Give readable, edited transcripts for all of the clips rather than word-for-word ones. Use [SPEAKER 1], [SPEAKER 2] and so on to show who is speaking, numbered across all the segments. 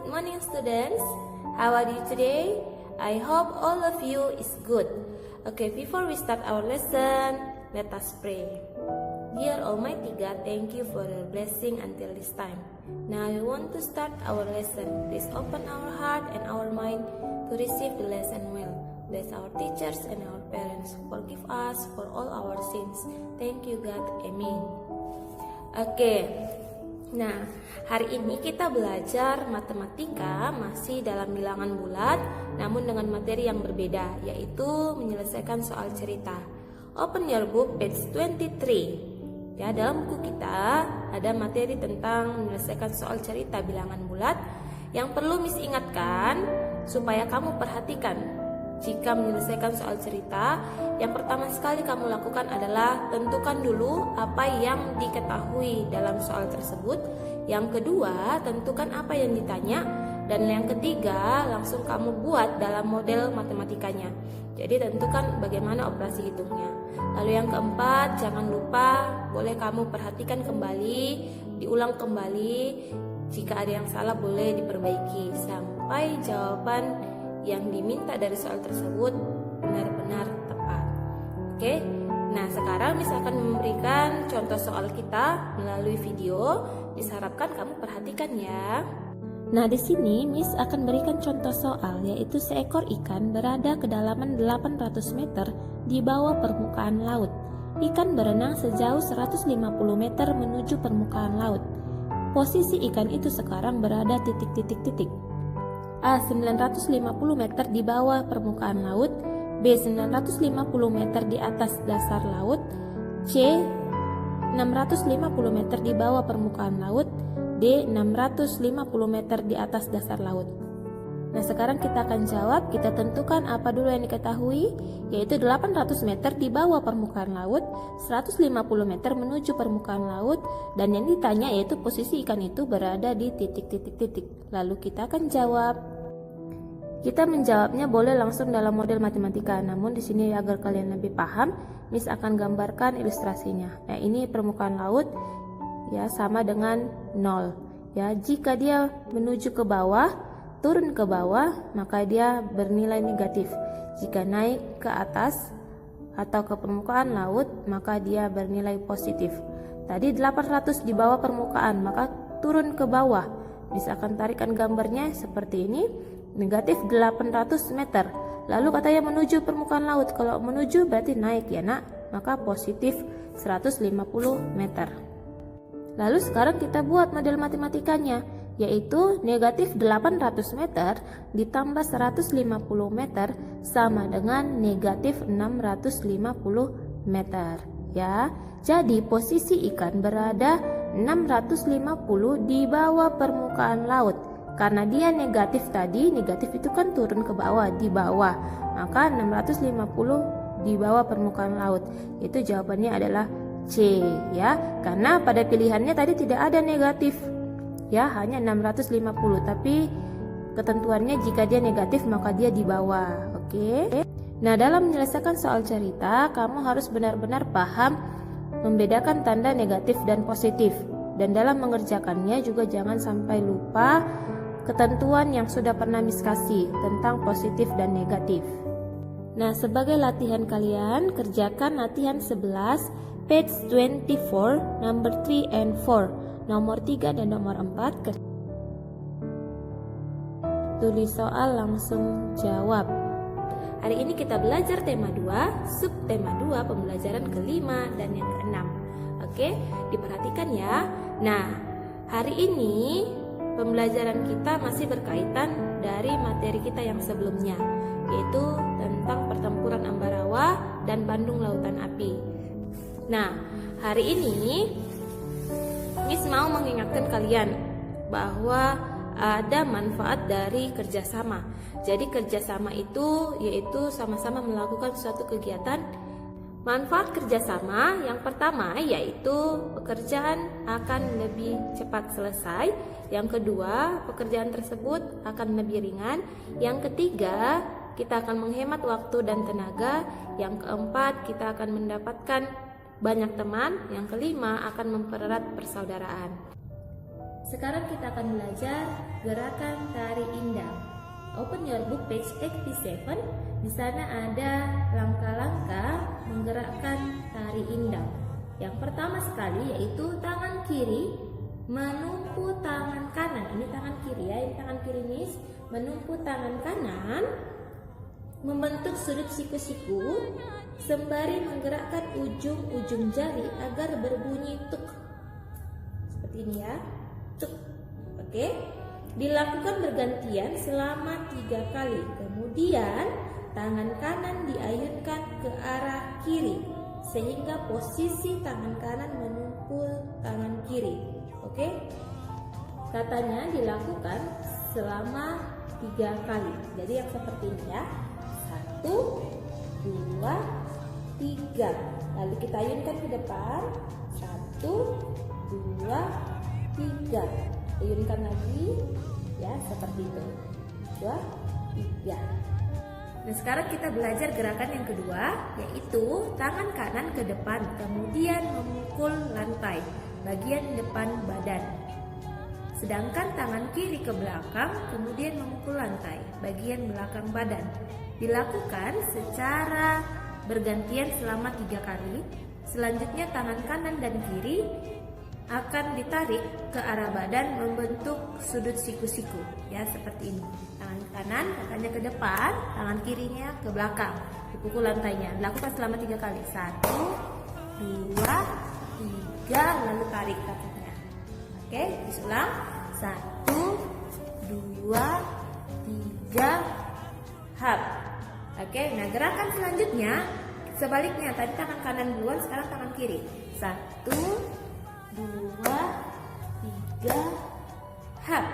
[SPEAKER 1] Good morning students. How are you today? I hope all of you is good. Okay, before we start our lesson, let us pray. Dear Almighty God, thank you for your blessing until this time. Now we want to start our lesson. Please open our heart and our mind to receive the lesson well. Bless our teachers and our parents. Forgive us for all our sins. Thank you God. Amen. Oke. Nah, hari ini kita belajar matematika masih dalam bilangan bulat, namun dengan materi yang berbeda, yaitu menyelesaikan soal cerita. Open your book page 23. Ya, dalam buku kita ada materi tentang menyelesaikan soal cerita bilangan bulat. Yang perlu Miss ingatkan supaya kamu perhatikan. Jika menyelesaikan soal cerita, yang pertama sekali kamu lakukan adalah tentukan dulu apa yang diketahui dalam soal tersebut. Yang kedua, tentukan apa yang ditanya. Dan yang ketiga, langsung kamu buat dalam model matematikanya. Jadi tentukan bagaimana operasi hitungnya. Lalu yang keempat, jangan lupa boleh kamu perhatikan kembali, diulang kembali. Jika ada yang salah boleh diperbaiki sampai jawaban yang diminta dari soal tersebut benar-benar tepat. Oke, nah sekarang Miss akan memberikan contoh soal kita melalui video. Diharapkan kamu perhatikan ya. Nah di sini Miss akan berikan contoh soal, yaitu seekor ikan berada kedalaman 800 meter di bawah permukaan laut. Ikan berenang sejauh 150 meter menuju permukaan laut. Posisi ikan itu sekarang berada titik-titik-titik. A. 950 meter di bawah permukaan laut. B. 950 meter di atas dasar laut. C. 650 meter di bawah permukaan laut. D. 650 meter di atas dasar laut. Nah sekarang kita akan jawab. Kita tentukan apa dulu yang diketahui, yaitu 800 meter di bawah permukaan laut, 150 meter menuju permukaan laut, dan yang ditanya yaitu posisi ikan itu berada di titik-titik-titik. Lalu kita akan jawab. Kita menjawabnya boleh langsung dalam model matematika, namun di sini agar kalian lebih paham, Miss akan gambarkan ilustrasinya. Nah, ini permukaan laut ya sama dengan 0. Ya, jika dia menuju ke bawah, turun ke bawah, maka dia bernilai negatif. Jika naik ke atas atau ke permukaan laut, maka dia bernilai positif. Tadi 800 di bawah permukaan, maka turun ke bawah. Miss akan tarikan gambarnya seperti ini. Negatif 800 meter. Lalu katanya menuju permukaan laut. Kalau menuju berarti naik ya nak, maka positif 150 meter. Lalu sekarang kita buat model matematikanya, yaitu negatif 800 meter ditambah 150 meter sama dengan negatif 650 meter ya. Jadi posisi ikan berada 650 di bawah permukaan laut. Karena dia negatif tadi, negatif itu kan turun ke bawah, di bawah. Maka 650 di bawah permukaan laut. Itu jawabannya adalah C ya. Karena pada pilihannya tadi tidak ada negatif. Ya, hanya 650, tapi ketentuannya jika dia negatif maka dia di bawah. Oke. Nah, dalam menyelesaikan soal cerita, kamu harus benar-benar paham membedakan tanda negatif dan positif. Dan dalam mengerjakannya juga jangan sampai lupa ketentuan yang sudah pernah Miss kasih tentang positif dan negatif. Nah, sebagai latihan kalian, kerjakan latihan 11, page 24, number 3 and 4, nomor 3 dan nomor 4. Tulis soal langsung jawab. Hari ini kita belajar tema 2, subtema 2, pembelajaran kelima dan yang keenam. Oke, diperhatikan ya. Nah, hari ini pembelajaran kita masih berkaitan dari materi kita yang sebelumnya, yaitu tentang pertempuran Ambarawa dan Bandung Lautan Api. Nah, hari ini Miss mau mengingatkan kalian bahwa ada manfaat dari kerjasama. Jadi kerjasama itu yaitu sama-sama melakukan suatu kegiatan. Manfaat kerjasama yang pertama yaitu pekerjaan akan lebih cepat selesai. Yang kedua, pekerjaan tersebut akan lebih ringan. Yang ketiga, kita akan menghemat waktu dan tenaga. Yang keempat, kita akan mendapatkan banyak teman. Yang kelima, akan mempererat persaudaraan. Sekarang kita akan belajar gerakan tari indang. Open your book page 87. Di sana ada langkah-langkah menggerakkan tari indang. Yang pertama sekali yaitu tangan kiri menumpu tangan kanan. Ini tangan kiri ya, ini tangan kiri nih menumpu tangan kanan, membentuk sudut siku-siku sembari menggerakkan ujung-ujung jari agar berbunyi tuk. Seperti ini ya, tuk. Oke. Dilakukan bergantian selama 3 kali. Kemudian tangan kanan diayunkan ke arah kiri sehingga posisi tangan kanan menumpu tangan kiri. Oke? Katanya dilakukan selama 3 kali. Jadi yang seperti ini ya. 1, 2, 3. Lalu kita ayunkan ke depan. 1, 2, 3. Ayunkan lagi ya, seperti itu. 2, 3. Nah, sekarang kita belajar gerakan yang kedua, yaitu tangan kanan ke depan, kemudian memukul lantai bagian depan badan. Sedangkan tangan kiri ke belakang, kemudian memukul lantai bagian belakang badan. Dilakukan secara bergantian selama 3 kali. Selanjutnya tangan kanan dan kiri akan ditarik ke arah badan membentuk sudut siku-siku ya, seperti ini. Tangan kanan katanya ke depan, tangan kirinya ke belakang, dipukul lantainya. Lakukan selama 3 kali. 1, 2, 3, lalu tarik kakinya. Oke, ulang. 1, 2, 3, hap. Oke, nah gerakan selanjutnya sebaliknya, tadi tangan kanan duluan, sekarang tangan kiri. 1, 2, 3, hap.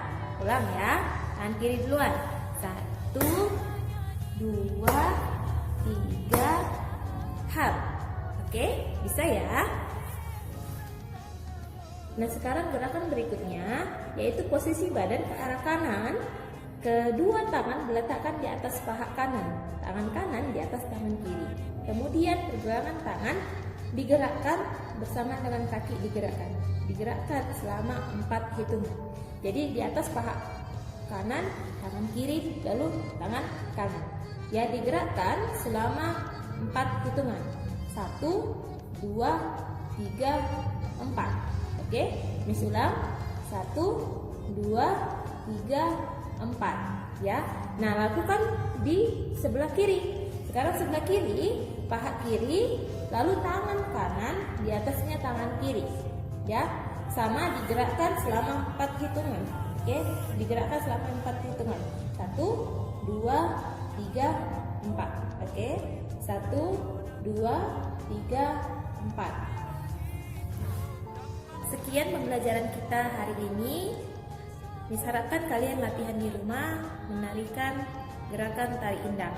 [SPEAKER 1] Ulang ya, tangan kiri duluan. 1, 2, 3, hap. Oke, bisa ya. Nah, sekarang gerakan berikutnya yaitu posisi badan ke arah kanan. Kedua tangan diletakkan di atas paha kanan, tangan kanan di atas tangan kiri. Kemudian pergelangan tangan digerakkan bersama dengan kaki digerakkan selama 4 hitungan. Jadi di atas paha kanan, tangan kiri, lalu tangan kanan. Ya, digerakkan selama 4 hitungan. 1, 2, 3, 4. Oke, Miss ulang. 1, 2, 3, 4. Ya. Nah, lakukan di sebelah kiri. Sekarang sebelah kiri, paha kiri, lalu tangan kanan di atasnya tangan kiri. Ya, sama digerakkan selama 4 hitungan. Oke, digerakkan selama 4 hitungan. 1, 2, 3, 4. Oke, 1, 2, 3, 4. Sekian pembelajaran kita hari ini. Diharapkan kalian latihan di rumah menarikan gerakan tari indang.